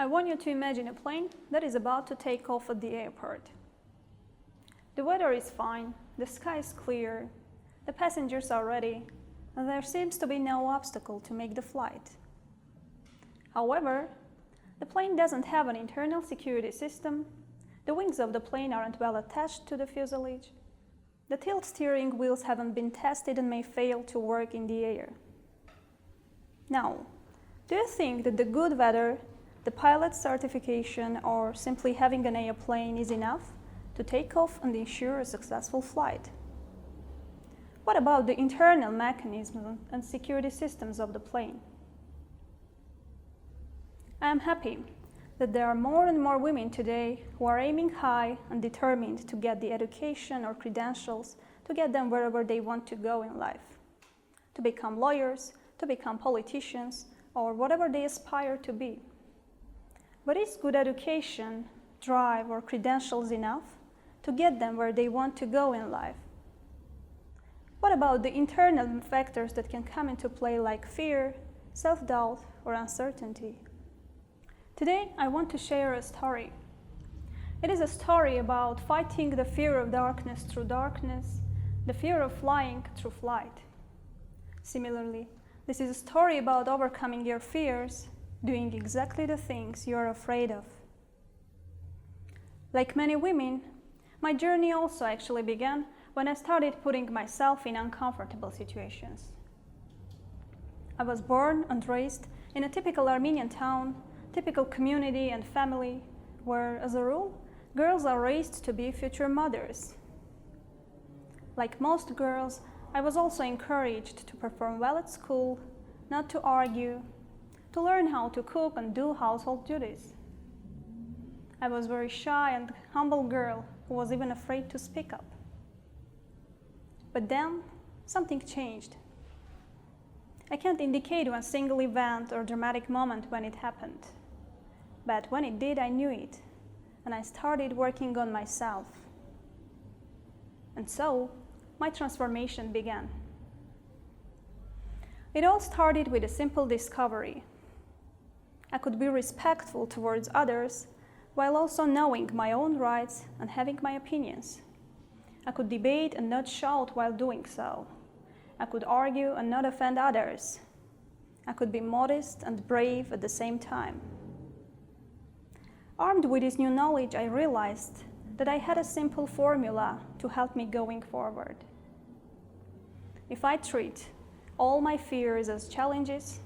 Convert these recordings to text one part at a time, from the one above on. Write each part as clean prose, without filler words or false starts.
I want you to imagine a plane that is about to take off at the airport. The weather is fine, the sky is clear, the passengers are ready, and there seems to be no obstacle to make the flight. However, the plane doesn't have an internal security system, the wings of the plane aren't well attached to the fuselage, the tilt steering wheels haven't been tested and may fail to work in the air. Now, do you think that the good weather, the pilot's certification, or simply having an airplane is enough to take off and ensure a successful flight? What about the internal mechanisms and security systems of the plane? I am happy that there are more and more women today who are aiming high and determined to get the education or credentials to get them wherever they want to go in life, to become lawyers, to become politicians, or whatever they aspire to be. But is good education, drive, or credentials enough to get them where they want to go in life? What about the internal factors that can come into play, like fear, self-doubt, or uncertainty? Today, I want to share a story. It is a story about fighting the fear of darkness through darkness, the fear of flying through flight. Similarly, this is a story about overcoming your fears, doing exactly the things you are afraid of. Like many women, my journey also actually began when I started putting myself in uncomfortable situations. I was born and raised in a typical Armenian town, typical community and family, where, as a rule, girls are raised to be future mothers. Like most girls, I was also encouraged to perform well at school, not to argue, to learn how to cook and do household duties. I was a very shy and humble girl who was even afraid to speak up. But then, something changed. I can't indicate one single event or dramatic moment when it happened. But when it did, I knew it, and I started working on myself. And so, my transformation began. It all started with a simple discovery. I could be respectful towards others while also knowing my own rights and having my opinions. I could debate and not shout while doing so. I could argue and not offend others. I could be modest and brave at the same time. Armed with this new knowledge, I realized that I had a simple formula to help me going forward. If I treat all my fears as challenges,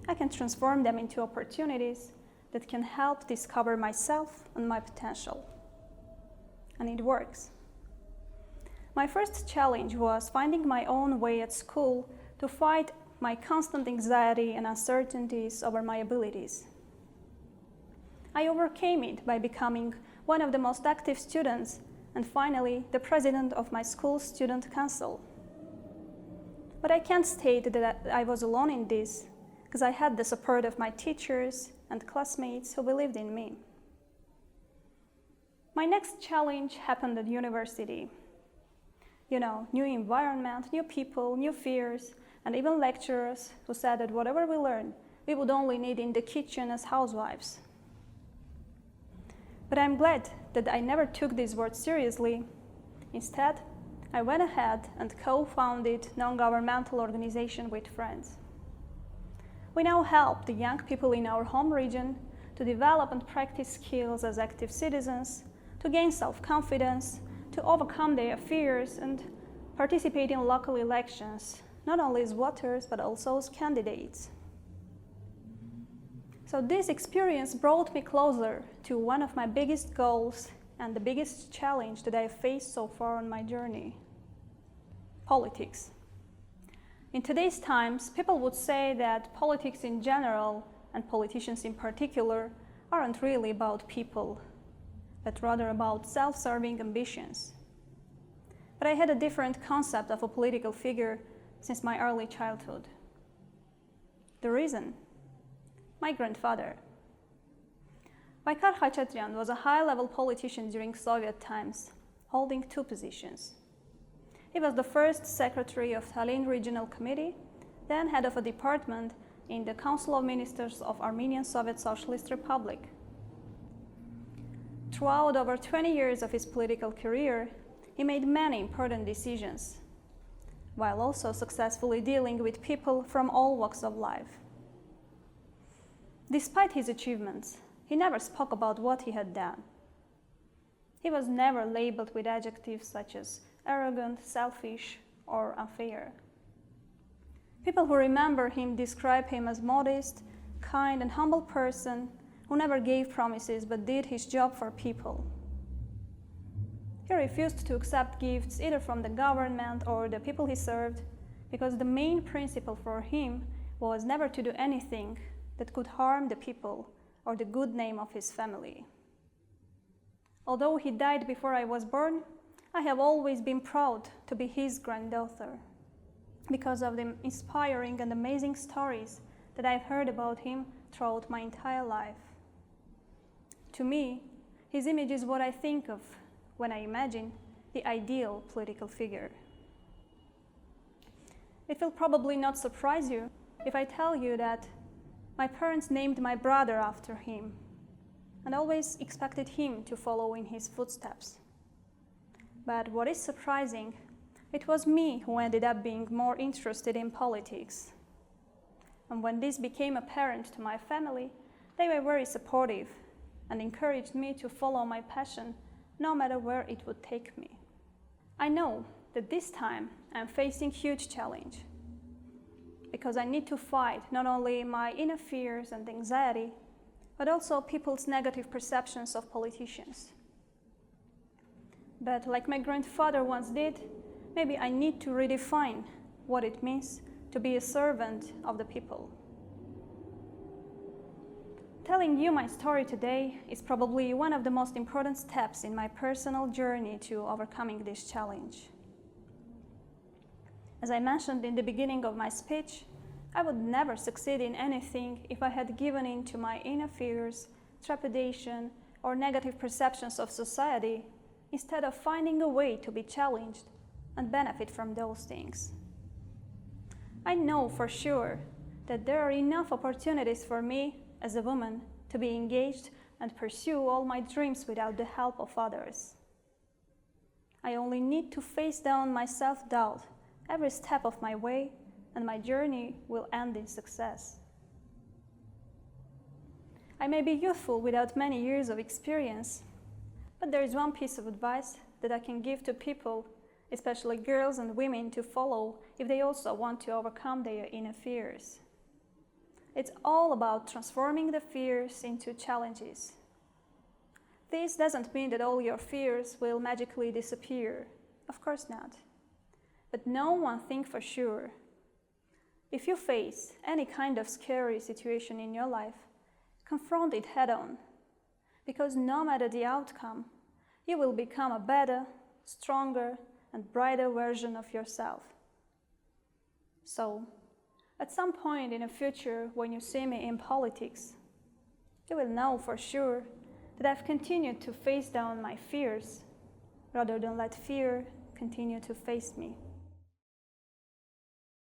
I can transform them into opportunities that can help discover myself and my potential. And it works. My first challenge was finding my own way at school to fight my constant anxiety and uncertainties over my abilities. I overcame it by becoming one of the most active students and finally the president of my school's student council. But I can't state that I was alone in this, because I had the support of my teachers and classmates who believed in me. My next challenge happened at university. New environment, new people, new fears, and even lecturers who said that whatever we learn, we would only need in the kitchen as housewives. But I'm glad that I never took these words seriously. Instead, I went ahead and co-founded a non-governmental organization with friends. We now help the young people in our home region to develop and practice skills as active citizens, to gain self-confidence, to overcome their fears and participate in local elections, not only as voters but also as candidates. So this experience brought me closer to one of my biggest goals and the biggest challenge that I have faced so far on my journey: politics. In today's times, people would say that politics in general, and politicians in particular, aren't really about people, but rather about self-serving ambitions. But I had a different concept of a political figure since my early childhood. The reason? My grandfather. Mijerita Khachatryan was a high-level politician during Soviet times, holding two positions. He was the first secretary of Tallinn Regional Committee, then head of a department in the Council of Ministers of Armenian Soviet Socialist Republic, Throughout over 20 years of his political career, he made many important decisions, while also successfully dealing with people from all walks of life. Despite his achievements, he never spoke about what he had done. He was never labeled with adjectives such as arrogant, selfish, or unfair. People who remember him describe him as modest, kind, and humble person who never gave promises but did his job for people. He refused to accept gifts either from the government or the people he served, because the main principle for him was never to do anything that could harm the people or the good name of his family. Although he died before I was born, I have always been proud to be his granddaughter because of the inspiring and amazing stories that I've heard about him throughout my entire life. To me, his image is what I think of when I imagine the ideal political figure. It will probably not surprise you if I tell you that my parents named my brother after him and always expected him to follow in his footsteps. But what is surprising, it was me who ended up being more interested in politics. And when this became apparent to my family, they were very supportive and encouraged me to follow my passion no matter where it would take me. I know that this time I'm facing huge challenge because I need to fight not only my inner fears and anxiety, but also people's negative perceptions of politicians. But like my grandfather once did, maybe I need to redefine what it means to be a servant of the people. Telling you my story today is probably one of the most important steps in my personal journey to overcoming this challenge. As I mentioned in the beginning of my speech, I would never succeed in anything if I had given in to my inner fears, trepidation, or negative perceptions of society, instead of finding a way to be challenged and benefit from those things. I know for sure that there are enough opportunities for me as a woman to be engaged and pursue all my dreams without the help of others. I only need to face down my self-doubt every step of my way, and my journey will end in success. I may be youthful without many years of experience, but there is one piece of advice that I can give to people, especially girls and women, to follow if they also want to overcome their inner fears. It's all about transforming the fears into challenges. This doesn't mean that all your fears will magically disappear. Of course not. But know one thing for sure. If you face any kind of scary situation in your life, confront it head-on, because no matter the outcome, you will become a better, stronger, and brighter version of yourself. So, at some point in the future, when you see me in politics, you will know for sure that I've continued to face down my fears rather than let fear continue to face me.